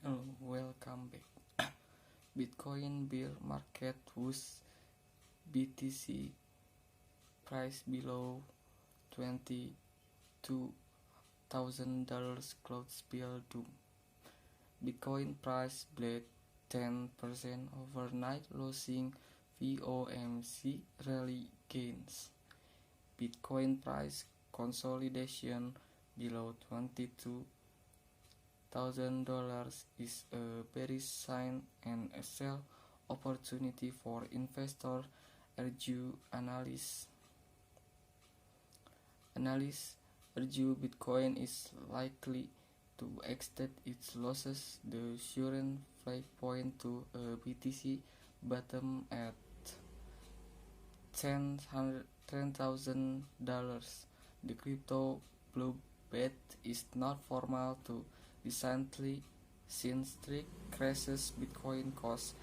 Welcome back. Bitcoin bear market whose BTC price below $22,000 clouds bill doom. Bitcoin price bled 10% overnight, losing FOMC rally gains. Bitcoin price consolidation below $22,000 is a bearish sign and a sell opportunity for investors, argue analysts. Analysts argue Bitcoin is likely to extend its losses. The current flag point to a BTC bottom at $10,000. The crypto bloodbath is not formal to recently seen strict crashes. Bitcoin cost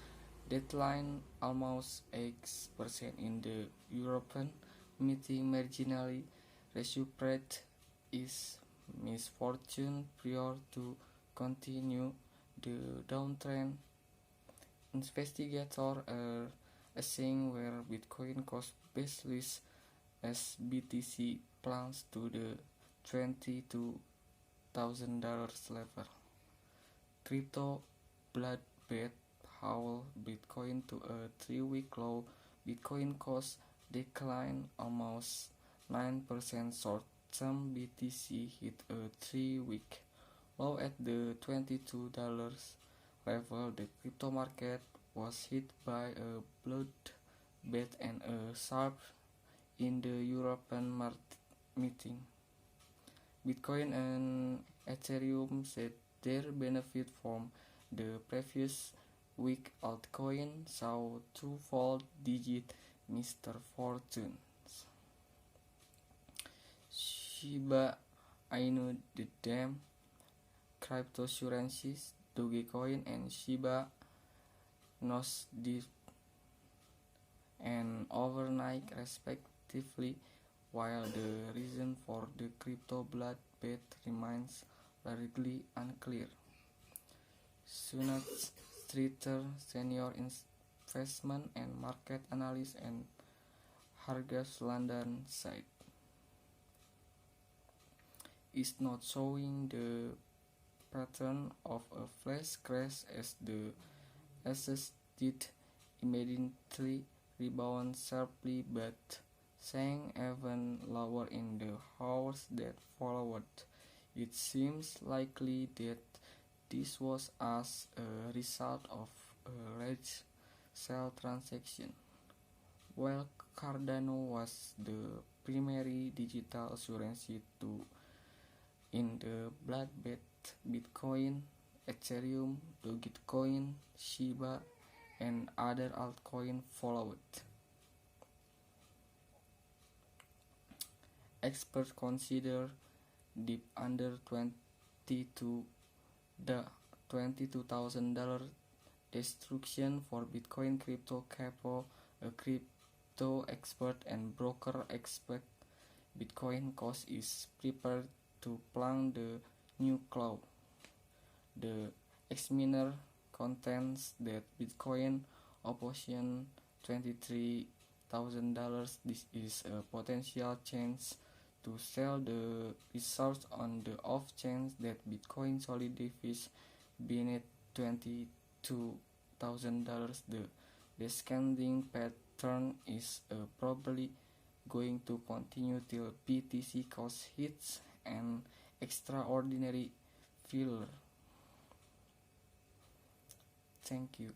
deadline almost 8% in the European meeting marginally recuperate is misfortune prior to continue the downtrend. Investigators are assessing where Bitcoin cost baseless as BTC plunges to the $22,000 level. Crypto bloodbath hauled Bitcoin to a 3-week low. Bitcoin cost declined almost 9%. Short-term BTC hit a 3-week low at the $22 level. The crypto market was hit by a bloodbath and a sharp in the European meeting. Bitcoin and Ethereum said their benefit from the previous week. Altcoin saw twofold digit Mr. Fortunes. Shiba Inu, the damn cryptocurrencies, Dogecoin and Shiba nosedive and overnight respectively, while the reason for the crypto bloodbath remains largely unclear. Sunat Streeter, senior investment and market analyst and Hargreaves London, said, is not showing the pattern of a flash crash as the assets did immediately rebound sharply, but sank even lower in the hours that followed. It seems likely that this was as a result of a large sell transaction. While Cardano was the primary digital currency in the bloodbath, Bitcoin, Ethereum, Dogecoin, Shiba, and other altcoins followed. Experts consider dip under $22,000 destruction for Bitcoin. Crypto Capo, a crypto expert and broker, expect Bitcoin cost is prepared to plunge the new cloud. The examiner contends that Bitcoin option $23,000. This is a potential chance to sell the resource on the off chance that Bitcoin solidifies beneath $22,000. The descending pattern is probably going to continue till BTC cost hits an extraordinary failure. Thank you.